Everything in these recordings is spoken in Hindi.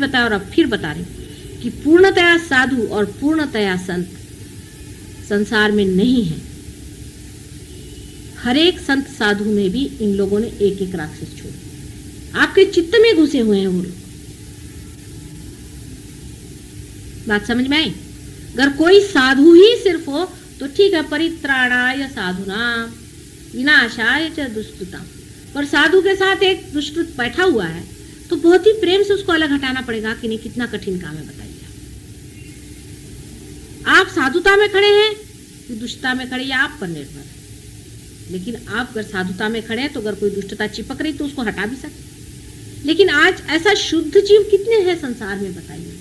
बताया और अब फिर बता रही हूं कि पूर्णतया साधु और पूर्णतया संत संसार में नहीं है। हर एक संत साधु में भी इन लोगों ने एक एक राक्षस छोड़े। आपके चित्त में घुसे हुए हैं वो लोग। बात समझ में आई? अगर कोई साधु ही सिर्फ हो तो ठीक है, परित्राणाय साधुनाम विनाशाय च दुष्कृताम। पर साधु के साथ एक दुष्कृत बैठा हुआ है तो बहुत ही प्रेम से उसको अलग हटाना पड़ेगा कि नहीं। कितना कठिन काम है बताइए। आप साधुता में खड़े हैं कि दुष्टता में खड़े, या आप पर निर्भर है। लेकिन आप अगर साधुता में खड़े हैं तो अगर कोई दुष्टता चिपक रही तो उसको हटा भी सकते। लेकिन आज ऐसा शुद्ध जीव कितने हैं संसार में बताइए।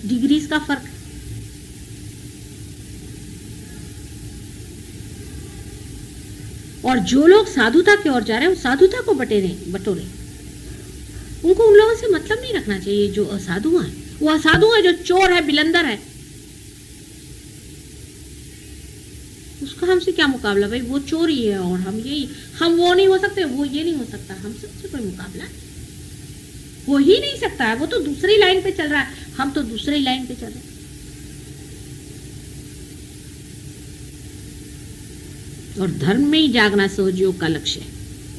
डिग्रीज का फर्क है। और जो लोग साधुता की ओर जा रहे हैं वो साधुता को बटोरे। उनको उन लोगों से मतलब नहीं रखना चाहिए जो असाधु हैं। वो असाधु है जो चोर है, बिलंदर है, उसका हमसे क्या मुकाबला भाई। वो चोर ही है और हम ये, हम वो नहीं हो सकते, वो ये नहीं हो सकता। हम सबसे कोई मुकाबला हो ही नहीं सकता है। वो तो दूसरी लाइन पे चल रहा है, हम तो दूसरी लाइन पे चल रहे हैं। और धर्म में ही जागना सहजयोग का लक्ष्य है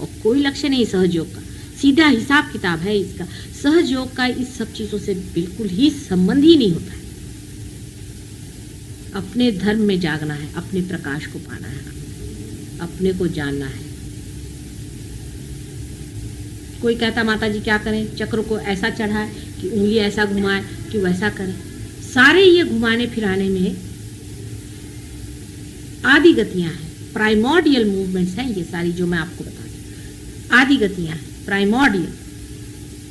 और कोई लक्ष्य नहीं सहजयोग का। सीधा हिसाब किताब है इसका। सहजयोग का इस सब चीजों से बिल्कुल ही संबंध ही नहीं होता है। अपने धर्म में जागना है, अपने प्रकाश को पाना है, अपने को जानना है। कोई कहता माता जी क्या करें, चक्र को ऐसा चढ़ाए कि उंगली ऐसा घुमाए कि वैसा करें। सारे ये घुमाने फिराने में आदि गतियां हैं, प्राइमोर्डियल मूवमेंट्स हैं ये सारी जो मैं आपको बता रही। आदि गतियां हैं प्राइमोर्डियल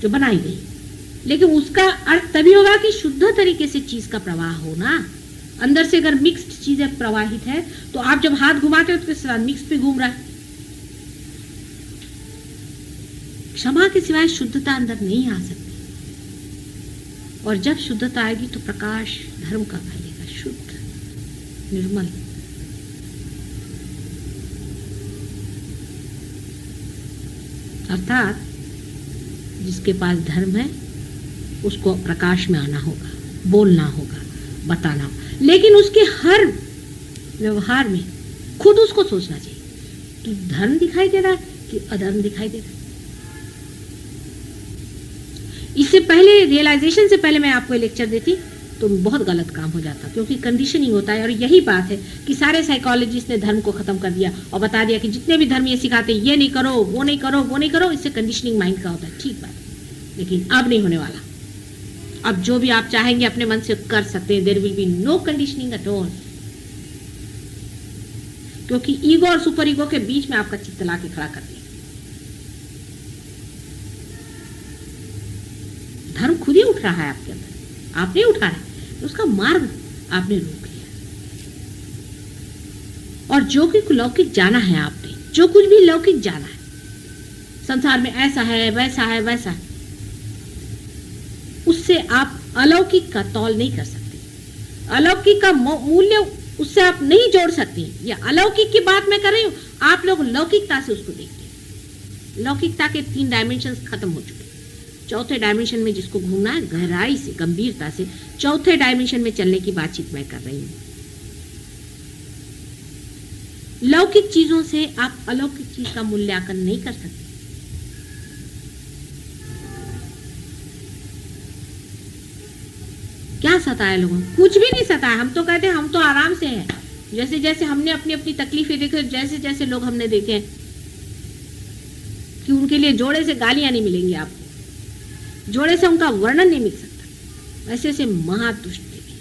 जो बनाई गई। लेकिन उसका अर्थ तभी होगा कि शुद्ध तरीके से चीज का प्रवाह होना। अंदर से अगर मिक्स्ड चीजें प्रवाहित है तो आप जब हाथ घुमाते हो तो उसके साथ मिक्स भी घूम रहा है। क्षमा के सिवाय शुद्धता अंदर नहीं आ सकती। और जब शुद्धता आएगी तो प्रकाश धर्म का फैलेगा, शुद्ध निर्मल। अर्थात जिसके पास धर्म है उसको प्रकाश में आना होगा, बोलना होगा, बताना होगा। लेकिन उसके हर व्यवहार में खुद उसको सोचना चाहिए कि धर्म दिखाई दे रहा है कि अधर्म दिखाई दे रहा है। इससे पहले, रियलाइजेशन से पहले मैं आपको लेक्चर देती तो बहुत गलत काम हो जाता, क्योंकि कंडीशनिंग होता है। और यही बात है कि सारे साइकोलॉजिस्ट ने धर्म को खत्म कर दिया और बता दिया कि जितने भी धर्म ये सिखाते ये नहीं करो, वो नहीं करो, वो नहीं करो। इससे कंडीशनिंग माइंड का होता है। ठीक बात, लेकिन अब नहीं होने वाला। अब जो भी आप चाहेंगे अपने मन से कर सकते हैं। There will be no conditioning at all. क्योंकि ईगो और सुपर ईगो के बीच में आपका चित्त ला के खड़ा कर दिया। धर्म खुद ही उठ रहा है आपके अंदर, आपने उठा है, उसका मार्ग आपने रोक लिया। और जो कि लौकिक जाना है आपने, जो कुछ भी लौकिक जाना है, संसार में ऐसा है, वैसा है, वैसा है, उससे आप अलौकिक का तौल नहीं कर सकते। अलौकिक का मूल्य उससे आप नहीं जोड़ सकती। या अलौकिक की बात मैं कर रही हूं, आप लोग लौकिकता से उसको देखते हैं। लौकिकता के 3 डायमेंशन खत्म हो चुके। चौथे डायमेंशन में जिसको घूमना है गहराई से, गंभीरता से, चौथे डायमेंशन में चलने की बातचीत मैं कर रही हूं। लौकिक चीजों से आप अलौकिक चीज का मूल्यांकन नहीं कर सकते। क्या सताया लोगों को? कुछ भी नहीं सताया। हम तो कहते हैं हम तो आराम से हैं। जैसे जैसे हमने अपनी अपनी तकलीफें देखी, जैसे जैसे लोग हमने देखे कि उनके लिए जोड़े से गालियां नहीं मिलेंगी आपको, जोड़े से उनका वर्णन नहीं मिल सकता, वैसे से महादुष्ट देखे।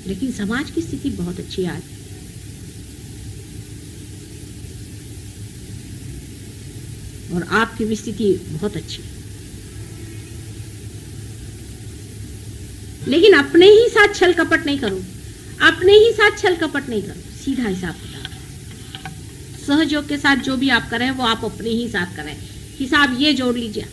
लेकिन समाज की स्थिति बहुत अच्छी है आज। और आपकी भी स्थिति बहुत अच्छी है। लेकिन अपने ही साथ छल कपट नहीं करो, अपने ही साथ छल कपट नहीं करो। सीधा हिसाब किताब सहयोग के साथ जो भी आप करें वो आप अपने ही साथ करें। हिसाब ये जोड़ लीजिए।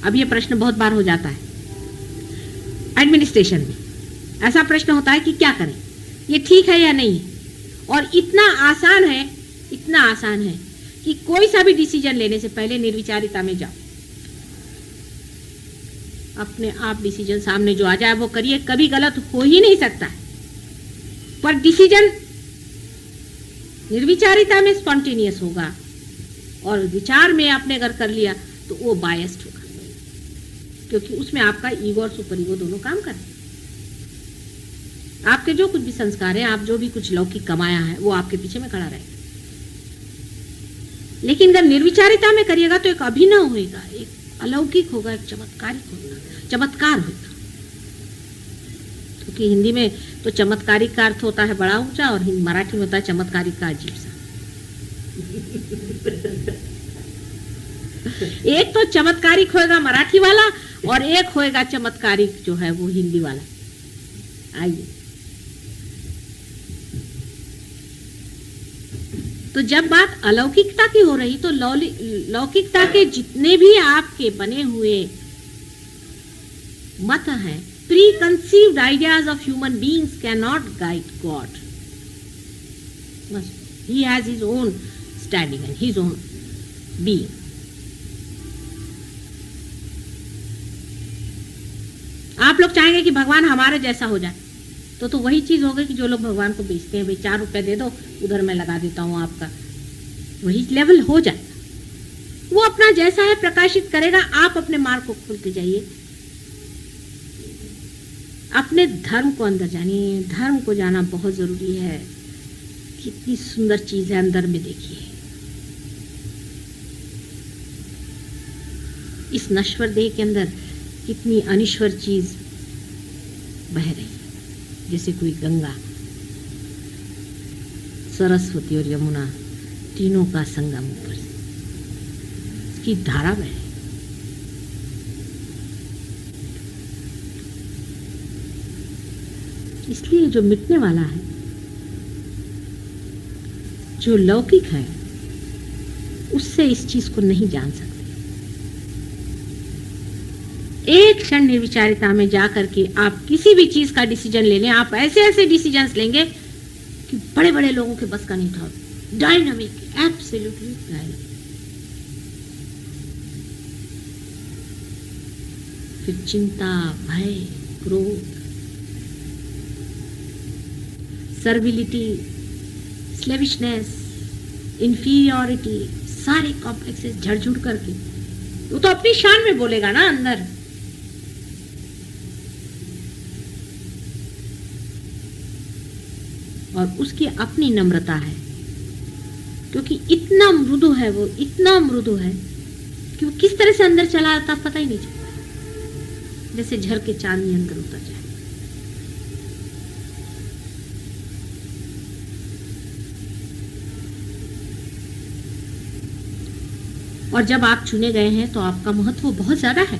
अब ये प्रश्न बहुत बार हो जाता है एडमिनिस्ट्रेशन में, ऐसा प्रश्न होता है कि क्या करें, ये ठीक है या नहीं, और इतना आसान है कि कोई सा भी डिसीजन लेने से पहले निर्विचारिता में जाओ, अपने आप डिसीजन सामने जो आ जाए वो करिए, कभी गलत हो ही नहीं सकता है। पर डिसीजन निर्विचारिता में स्पॉन्टेनियस होगा और विचार में आपने अगर कर लिया तो वो बायस्ड होगा, क्योंकि उसमें आपका ईगो और सुपर ईगो दोनों काम कर रहे हैं। आपके जो कुछ भी संस्कार है, आप जो भी कुछ लौकिक कमाया है, वो आपके पीछे में खड़ा रहेगा। लेकिन अगर निर्विचारिता में करिएगा तो एक अभिनव होगा, एक अलौकिक होगा, एक चमत्कार होगा। क्योंकि हिंदी में तो चमत्कारिक का अर्थ होता है बड़ा ऊंचा, और मराठी में होता है चमत्कारिक का अजीब सा। एक तो चमत्कारिक होएगा मराठी वाला, और एक होएगा चमत्कारिक जो है वो हिंदी वाला। आइए, तो जब बात अलौकिकता की हो रही तो लौकिकता के जितने भी आपके बने हुए मत हैं, pre-conceived ideas of human beings can not guide God. He has his own standing and his own being. आप लोग चाहेंगे कि भगवान हमारे जैसा हो जाए, तो वही चीज हो गई कि जो लोग भगवान को बेचते हैं, भाई 4 रुपए दे दो, उधर मैं लगा देता हूं आपका, वही लेवल हो जाएगा। वो अपना जैसा है प्रकाशित करेगा, आप अपने मार्ग को खोलते जाइए, अपने धर्म को अंदर जानिए। धर्म को जाना बहुत जरूरी है। कितनी सुंदर चीज है अंदर में, देखिए इस नश्वर देह के अंदर कितनी अनिश्वर चीज बह रही है, जैसे कोई गंगा, सरस्वती और यमुना तीनों का संगम ऊपर की धारा बह। इसलिए जो मिटने वाला है, जो लौकिक है, उससे इस चीज को नहीं जान सकते। एक क्षण निर्विचारिता में जाकर के आप किसी भी चीज का डिसीजन ले लें, आप ऐसे ऐसे डिसीजंस लेंगे कि बड़े बड़े लोगों के बस का नहीं था। Dynamic, absolutely dynamic. फिर चिंता, भय, क्रोध, सर्विलिटी, स्लेविशनेस, इंफीरियरिटी, सारे कॉम्प्लेक्सेस झड़झुड़ करके, वो तो अपनी शान में बोलेगा ना अंदर। और उसकी अपनी नम्रता है, क्योंकि इतना मृदु है वो, इतना मृदु है कि वो किस तरह से अंदर चला आता पता ही नहीं चलता, जैसे झर के चांदनी अंदर उतर जाए। और जब आप चुने गए हैं तो आपका महत्व बहुत ज्यादा है।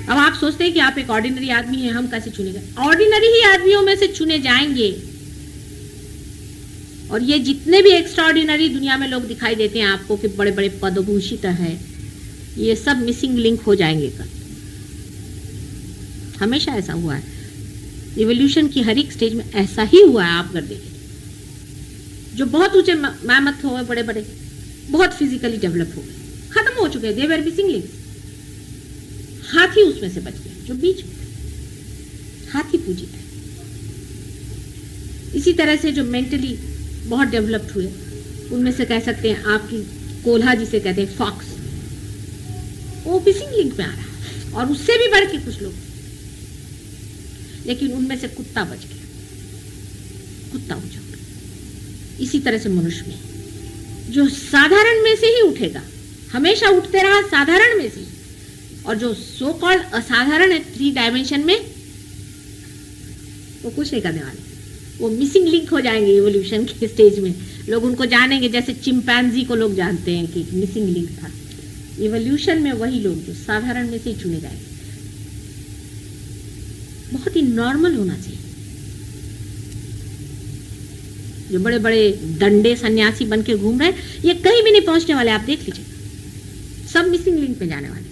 अब आप सोचते हैं कि आप एक ऑर्डिनरी आदमी हैं, हम कैसे चुने गए? ऑर्डिनरी ही आदमियों में से चुने जाएंगे। और ये जितने भी एक्स्ट्राऑर्डिनरी दुनिया में लोग दिखाई देते हैं आपको कि बड़े बड़े पदभूषित है, ये सब मिसिंग लिंक हो जाएंगे कल। हमेशा ऐसा हुआ है, इवोल्यूशन की हर एक स्टेज में ऐसा ही हुआ है। आप अगर देखें, जो बहुत ऊंचे मैमथ हो गए, बड़े बड़े, बहुत फिजिकली डेवलप हो गए, खत्म हो चुके, दे वर मिसिंग लिंक्स। हाथी उसमें से बच गए, जो बीच में हाथी पूजित है। इसी तरह से जो मेंटली बहुत डेवलप्ड हुए, उनमें से कह सकते हैं आपकी कोल्हा जिसे कहते हैं फॉक्स, वो मिसिंग लिंक में आ रहा है। और उससे भी बढ़ के कुछ लोग, लेकिन उनमें से कुत्ता बच गया, कुत्ता ऊंचा हो गया। इसी तरह से मनुष्य में जो साधारण में से ही उठेगा, हमेशा उठते रहा साधारण में से, और जो सो कॉल्ड असाधारण है 3 डायमेंशन में, वो कुछ नहीं करने वाले, वो मिसिंग लिंक हो जाएंगे। इवोल्यूशन के स्टेज में लोग उनको जानेंगे, जैसे चिंपैंजी को लोग जानते हैं कि मिसिंग लिंक था। इवोल्यूशन में वही लोग जो साधारण में से ही चुने जाएंगे। बहुत ही नॉर्मल होना चाहिए। जो बड़े बड़े दंडे सन्यासी बन के घूम रहे हैं, ये कहीं भी नहीं पहुंचने वाले। आप देख लीजिए, सब मिसिंग लिंक पे जाने वाले।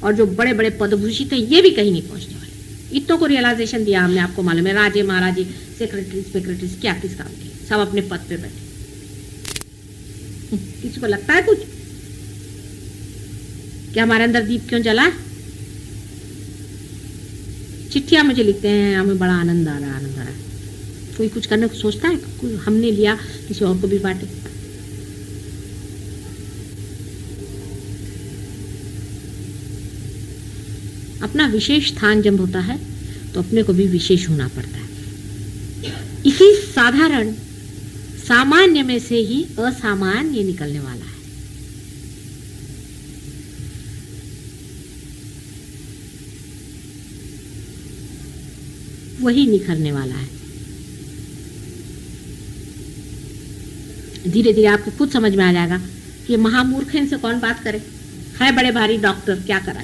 और जो बड़े बड़े पदभूषित हैं ये भी कहीं नहीं पहुंचने वाले। इतनों को रियलाइजेशन दिया हमने, आपको मालूम है, राजे महाराजे सेक्रेटरीज क्या किस काम के, सब अपने पद पे बैठे। किसी को लगता है कुछ कि हमारे अंदर दीप क्यों जला है? चिट्ठियां मुझे लिखते हैं, हमें बड़ा आनंद आ रहा है। कोई कुछ करने को सोचता है? कोई हमने लिया किसी और को भी बांटे। अपना विशेष स्थान जब होता है तो अपने को भी विशेष होना पड़ता है। इसी साधारण सामान्य में से ही असामान्य निकलने वाला है। वही निखरने वाला है। धीरे धीरे आपको खुद समझ में आ जाएगा कि महामूर्ख है, इनसे कौन बात करे। है बड़े भारी डॉक्टर, क्या करा,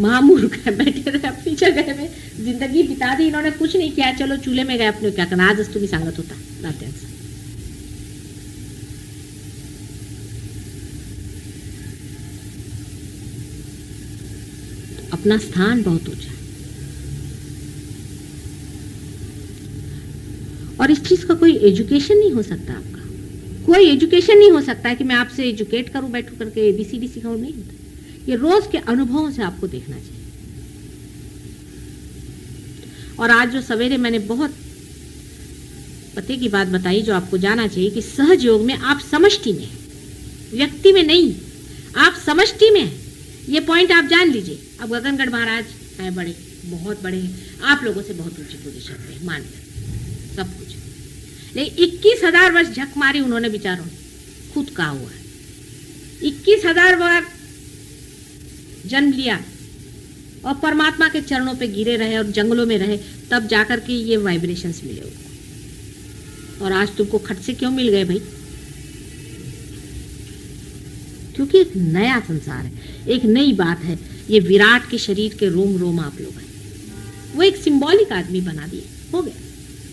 महामूर्ख है, बैठे रहे अपनी जगह में, जिंदगी बिता दी इन्होंने, कुछ नहीं किया, चलो चूल्हे में गए, अपने क्या करना, आज तुम्हें सांगत होता रात। अपना स्थान बहुत ऊंचा है और इस चीज का कोई एजुकेशन नहीं हो सकता। आपका कोई एजुकेशन नहीं हो सकता है कि मैं आपसे एजुकेट करूं, बैठू करके ABCD सिखाऊं, नहीं होता। ये रोज के अनुभवों से आपको देखना चाहिए। और आज जो सवेरे मैंने बहुत पते की बात बताई जो आपको जाना चाहिए कि सहज योग में आप समष्टि में, व्यक्ति में नहीं, आप समष्टि में। ये पॉइंट आप जान लीजिए। अब गगनगढ़ महाराज हैं, बड़े बहुत बड़े हैं, आप लोगों से बहुत ऊंची पोजीशन पे, मान सब कुछ, लेकिन 21,000 वर्ष झक मारी उन्होंने विचारों, खुद कहा हुआ है। 21,000 बार जन्म लिया और परमात्मा के चरणों पे गिरे रहे और जंगलों में रहे, तब जाकर के ये वाइब्रेशंस मिले उनको। और आज तुमको खट से क्यों मिल गए भाई? क्योंकि एक नया संसार है, एक नई बात है। ये विराट के शरीर के रोम रोम आप लोग हैं। वो एक सिंबॉलिक आदमी बना दिए, हो गया,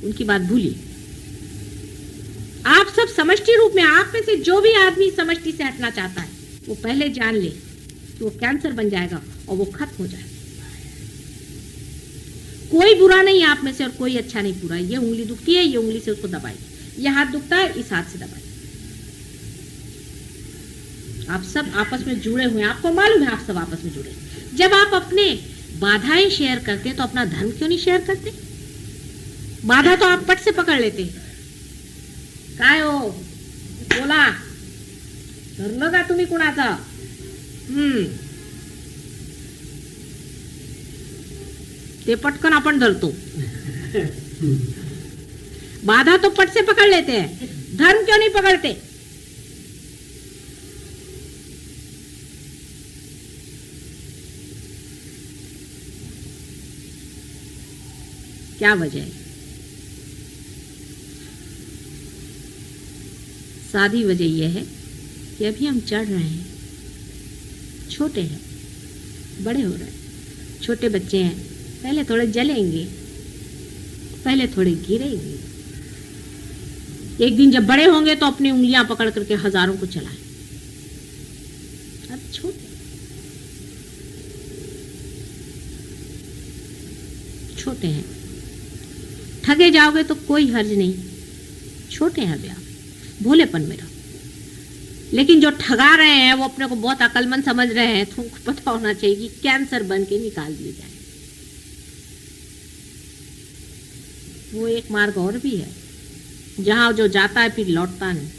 उनकी बात भूलिए। आप सब समष्टि रूप में, आप में से जो भी आदमी समष्टि से हटना चाहता है वो पहले जान ले कि वो कैंसर बन जाएगा और वो खत्म हो जाएगा। कोई बुरा नहीं आप में से और कोई अच्छा नहीं पूरा। ये उंगली दुखती है, ये उंगली से उसको दबाइए, ये हाथ दुखता है, इस हाथ से दबाइए। आप सब आपस में जुड़े हुए हैं, आपको मालूम है आप सब आपस में जुड़े। जब आप अपने बाधाएं शेयर करते हैं तो अपना धर्म क्यों नहीं शेयर करते? बाधा तो आप पट से पकड़ लेते हैं। काय हो बोला, धरलं का तुम्ही कुणाचा? ते पटकन आपण धरतो। बाधा तो पट से पकड़ लेते हैं, धर्म क्यों नहीं पकड़ते? क्या वजह है? सादी वजह यह है कि अभी हम चढ़ रहे हैं, छोटे हैं, बड़े हो रहे हैं। छोटे बच्चे हैं, पहले थोड़े जलेंगे, पहले थोड़े गिरेंगे। एक दिन जब बड़े होंगे तो अपनी उंगलियां पकड़ करके हजारों को चलाएं। अब छोटे हैं, ठगे जाओगे तो कोई हर्ज नहीं, छोटे हैं अभी आप, भोलेपन में रहो। लेकिन जो ठगा रहे हैं वो अपने को बहुत अक्लमंद समझ रहे हैं, तो उनको पता होना चाहिए कि कैंसर बन के निकाल दिए जाए। वो एक मार्ग और भी है जहां जो जाता है फिर लौटता नहीं।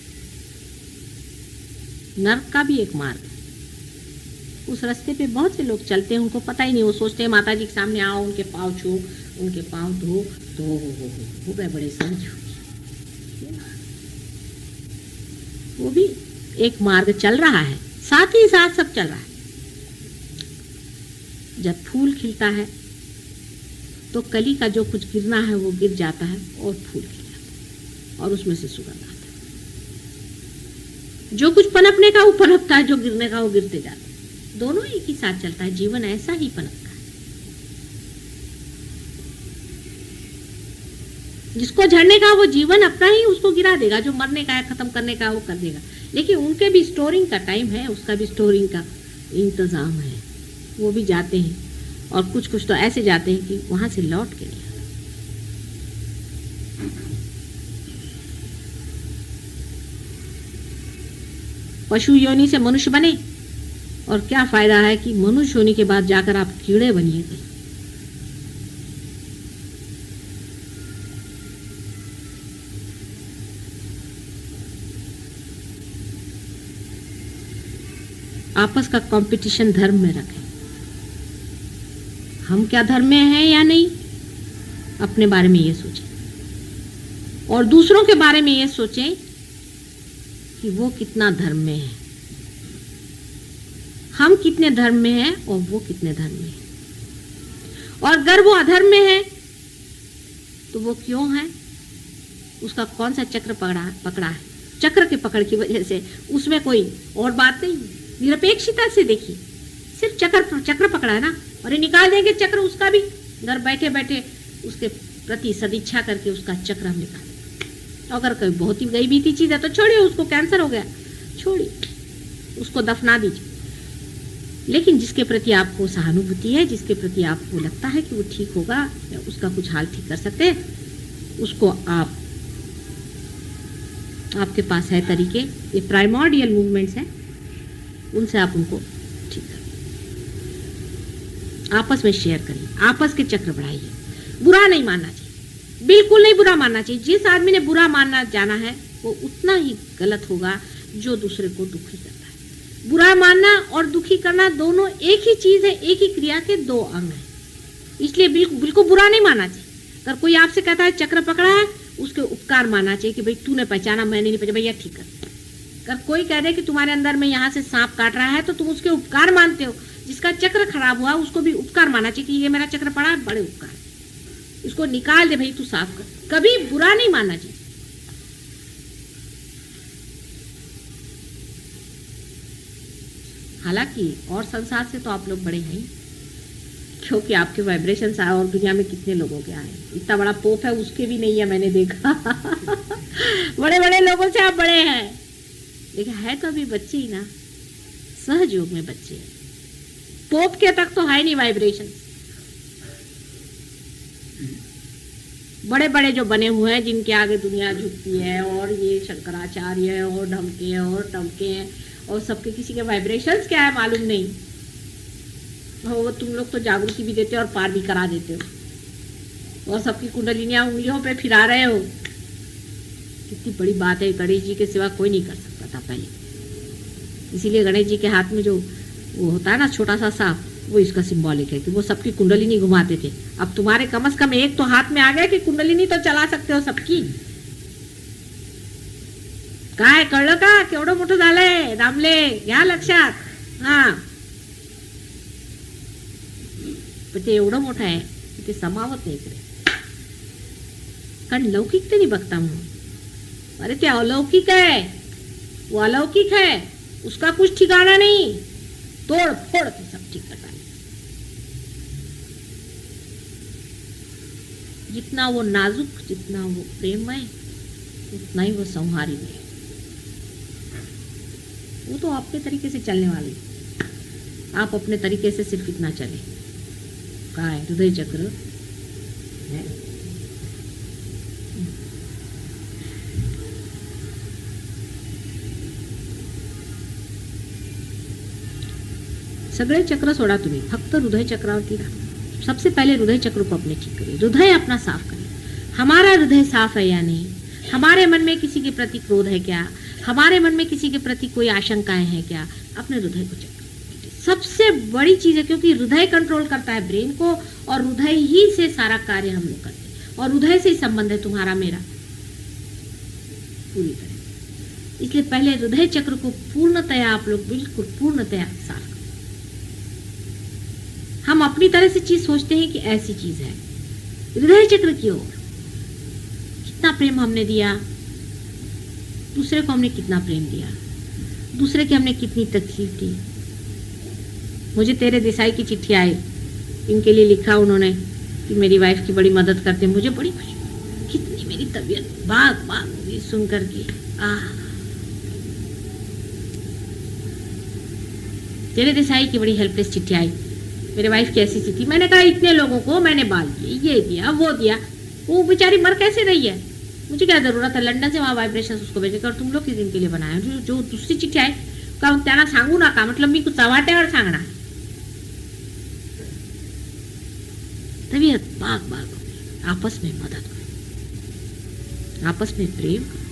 नर्क का भी एक मार्ग है, उस रास्ते पे बहुत से लोग चलते हैं, उनको पता ही नहीं। वो सोचते हैं माता जी के सामने आओ, उनके पाँव छू, उनके पाँव धो, तो हो गए बड़े समझ। वो भी एक मार्ग चल रहा है, साथ ही साथ सब चल रहा है। जब फूल खिलता है तो कली का जो कुछ गिरना है वो गिर जाता है और फूल खिल जाता है और उसमें से सुगंध आता है। जो कुछ पनपने का वो पनपता है, जो गिरने का वो गिरते जाता है। दोनों एक ही साथ चलता है। जीवन ऐसा ही पनपता है। जिसको झड़ने का वो जीवन अपना ही उसको गिरा देगा, जो मरने का है, खत्म करने का वो कर देगा। लेकिन उनके भी स्टोरिंग का टाइम है, उसका भी स्टोरिंग का इंतजाम है। वो भी जाते हैं, और कुछ कुछ तो ऐसे जाते हैं कि वहां से लौट के नहीं आते। पशु योनि से मनुष्य बने, और क्या फायदा है कि मनुष्य होने के बाद जाकर आप कीड़े बनिए। आपस का कंपटीशन धर्म में रखें। हम क्या धर्म में हैं या नहीं, अपने बारे में ये सोचें, और दूसरों के बारे में ये सोचें कि वो कितना धर्म में है, हम कितने धर्म में हैं और वो कितने धर्म में है। और अगर वो अधर्म में है तो वो क्यों है, उसका कौन सा चक्र पकड़ा है। चक्र के पकड़ की वजह से उसमें कोई और बात नहीं, निरपेक्षता से देखिए, सिर्फ चक्र पकड़ा है ना, और ये निकाल देंगे चक्र उसका भी, घर बैठे बैठे उसके प्रति सदिच्छा करके उसका चक्र हम निकाल देंगे। अगर कोई बहुत ही गई बीती चीज है तो छोड़िए, उसको कैंसर हो गया, छोड़िए, उसको दफना दीजिए। लेकिन जिसके प्रति आपको सहानुभूति है, जिसके प्रति आपको लगता है कि वो ठीक होगा या उसका कुछ हाल ठीक कर सकते हैं, उसको आपके पास है तरीके, ये प्राइमोर्डियल मूवमेंट्स हैं, उनसे आप उनको ठीक करिए, आपस में शेयर करिए, आपस के चक्र बढ़ाइए। बुरा नहीं मानना चाहिए, बिल्कुल नहीं बुरा मानना चाहिए। जिस आदमी ने बुरा मानना जाना है वो उतना ही गलत होगा जो दूसरे को दुखी करता है। बुरा मानना और दुखी करना दोनों एक ही चीज है, एक ही क्रिया के दो अंग हैं। इसलिए बिल्कुल बुरा नहीं मानना चाहिए। अगर कोई आपसे कहता है चक्र पकड़ा है, उसके उपकार मानना चाहिए कि भाई तूने पहचाना, मैंने नहीं पहचाना, भैया ठीक कर। अगर कोई कह दे कि तुम्हारे अंदर में यहाँ से सांप काट रहा है तो तुम उसके उपकार मानते हो। जिसका चक्र खराब हुआ उसको भी उपकार मानना चाहिए कि ये मेरा चक्र पड़ा है, बड़े उपकार, इसको निकाल दे भाई, तू साफ कर। कभी बुरा नहीं मानना चाहिए। हालांकि और संसार से तो आप लोग बड़े हैं, क्योंकि आपके वाइब्रेशंस आए और दुनिया में कितने लोगों के आए। इतना बड़ा पोप है उसके भी नहीं है, मैंने देखा। बड़े बड़े लोगों से आप बड़े हैं, लेकिन है तो अभी बच्चे ही ना, सहज योग में बच्चे हैं। पोप के तक तो है नहीं वाइब्रेशन। बड़े बड़े जो बने हुए हैं, जिनके आगे दुनिया झुकती है, और ये शंकराचार्य है और ढमके हैं और टमके हैं, और सबके किसी के वाइब्रेशंस क्या है मालूम नहीं हो। तुम लोग तो जागृति भी देते हो और पार भी करा देते हो, और सबकी कुंडलिनियां उंगलियों पे फिरा रहे हो। कितनी बड़ी बात है, गणेश जी के सिवा कोई नहीं कर सकता था पहले। इसीलिए गणेश जी के हाथ में जो वो होता है ना छोटा सा सांप, वो इसका सिंबॉलिक है कि वो सबकी कुंडलिनी घुमाते थे। अब तुम्हारे कम से कम एक तो हाथ में आ गया कि कुंडलिनी तो चला सकते हो सबकी। काय कळलं का, केवढं मोठं झालंय दामले, घ्या लक्षात। हा, पण ते एवढं मोठं आहे की ते समावत नाही इकडे, कारण लौकिकतेने बघता म्हणून। अरे ते अलौकिक है, वो अलौकिक है, उसका कुछ ठिकाना नहीं, तोड़ फोड़ के सब ठीक करता है। जितना वो नाजुक, जितना वो प्रेममय, उतना ही वो संहारी है। वो तो अपने तरीके से चलने वाली, आप अपने तरीके से सिर्फ इतना चले। काय हृदय चक्र है। सगळे चक्र सोडा, तुम्ही फक्त हृदय चक्रावरती रहा। सबसे पहले हृदय चक्र को अपने ठीक करिए, हृदय अपना साफ करिए। हमारा हृदय साफ है या नहीं, हमारे मन में किसी के प्रति क्रोध है क्या, हमारे मन में किसी के प्रति कोई आशंकाएं हैं क्या, अपने हृदय को चेक करिए। सबसे बड़ी चीज है, क्योंकि हृदय कंट्रोल करता है ब्रेन को, और हृदय ही से सारा कार्य हम लोग करते हैं, और हृदय से ही संबंध है तुम्हारा मेरा पूरी तरह। इसलिए पहले हृदय चक्र को पूर्णतया आप लोग बिल्कुल पूर्णतया साफ करें। हम अपनी तरह से चीज सोचते हैं कि ऐसी चीज है, हृदय चक्र की ओर कितना प्रेम हमने दिया, दूसरे को हमने कितना प्रेम दिया, दूसरे की हमने कितनी तकलीफ दी। मुझे तेरे देसाई की चिट्ठी आई, इनके लिए लिखा उन्होंने कि मेरी वाइफ की बड़ी मदद करते, मुझे बड़ी खुशी, कितनी मेरी तबीयत बाग बाग हुई सुन करके। तेरे देसाई की बड़ी हेल्पलेस चिट्ठी आई मेरे वाइफ की ऐसी थी, मैंने कहा इतने लोगों को मैंने बाल दिए, ये दिया वो दिया, वो बेचारी मर कैसे रही है, मुझे क्या जरूरत है लंदन से वहाँ वाइब्रेशन उसको भेजे कर, तुम लोग किस दिन के लिए बनाया, जो दुसरी चिठ्ठी आहे का त्यांना सांगू नका, मतलब मी चव्हाट्यावर सांगणार, तबीयत बाग बाग, आपस में मदद करो, आपस में प्रेम करो,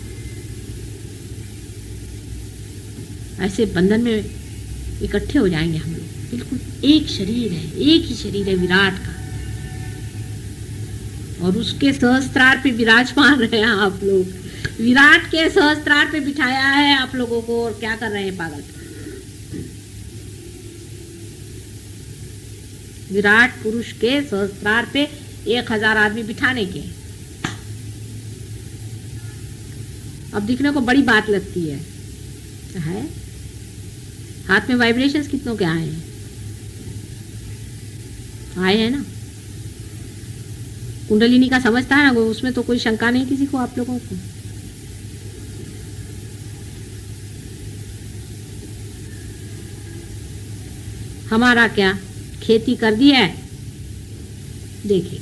ऐसे बंधन में इकट्ठे हो जाएंगे हम लोग, बिल्कुल एक शरीर है, एक ही शरीर है विराट का, और उसके सहस्त्रार पे विराजमान रहे हैं आप लोग, विराट के सहस्त्रार पे बिठाया है आप लोगों को, और क्या कर रहे हैं पागल, विराट पुरुष के सहस्त्रार पे 1000 आदमी बिठाने के, अब दिखने को बड़ी बात लगती है, हाथ में वाइब्रेशंस कितनों के आए हैं ना, कुंडलिनी का समझता है ना वो, उसमें तो कोई शंका नहीं किसी को, आप लोगों को। हमारा क्या खेती कर दी है, देखिए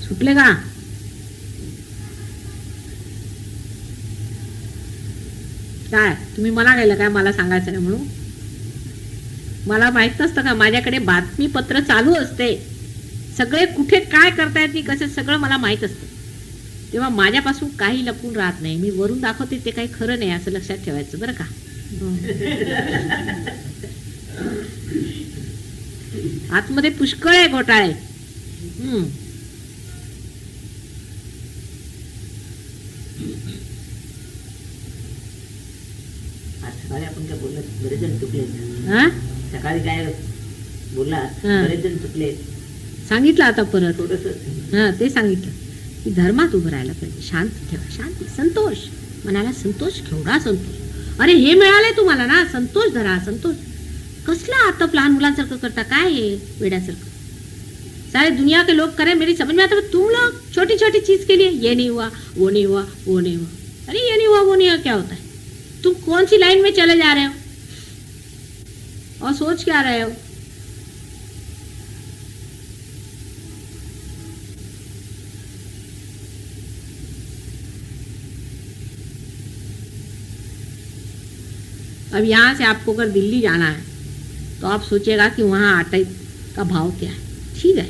सुटले का, काय तुम्ही मला गेलं काय, मला सांगायचं नाही म्हणून, मला माहित नसतं का, माझ्याकडे बातमीपत्र चालू असते, सगळे कुठे काय करतायत मी कसं सगळं मला माहित असतं, तेव्हा माझ्यापासून काही लपून राहत नाही, मी वरून दाखवते ते काही खरं नाही असं लक्षात ठेवायचं बरं का. आतमध्ये पुष्कळ आहे घोटाळे. सकाळी आपण काय बोलला, बरेच जण चुकले, सकाळी काय बोलला, बरेच जण चुकले, सांगितलं आता परत थोडस ते सांगितलं की धर्मात उभं राहायला पाहिजे, शांती ठेवा, शांती, संतोष, मनाला संतोष, केवढा संतोष, अरे हे मिळालंय तुम्हाला ना, संतोष धरा, संतोष. कसला आतप लहान मुलांसारखं करता, काय हे वेड्यासारखं, सारे दुनिया के लोग करें, मेरी समझ में आता है, तुम लोग छोटी छोटी चीज के लिए ये नहीं हुआ वो नहीं हुआ वो नहीं हुआ, अरे ये नहीं हुआ वो नहीं हुआ क्या होता है, तुम कौन सी लाइन में चले जा रहे हो और सोच क्या रहे हो. अब यहाँ से आपको अगर दिल्ली जाना है तो आप सोचिएगा कि वहाँ आटे का भाव क्या है, ठीक है,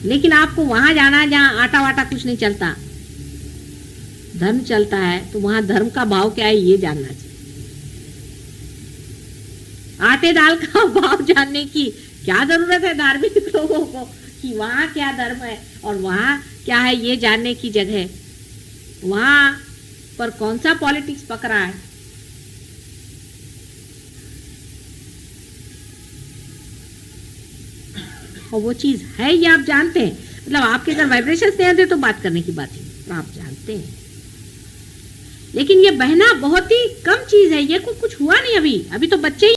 लेकिन आपको वहाँ जाना है जहाँ आटा वाटा कुछ नहीं चलता, धर्म चलता है, तो वहाँ धर्म का भाव क्या है ये जानना चाहिए. आटे दाल का भाव जानने की क्या जरूरत है धार्मिक लोगों को कि वहाँ क्या धर्म है और वहाँ क्या है ये जानने की जगह, वहाँ पर कौन सा पॉलिटिक्स पक रहा है. और वो चीज है ये आप जानते हैं, मतलब आपके अगर वाइब्रेशंस नहीं आते तो बात करने की बात है, तो आप जानते हैं, लेकिन ये बहना बहुत ही कम चीज है, ये कुछ हुआ नहीं, अभी तो बच्चे ही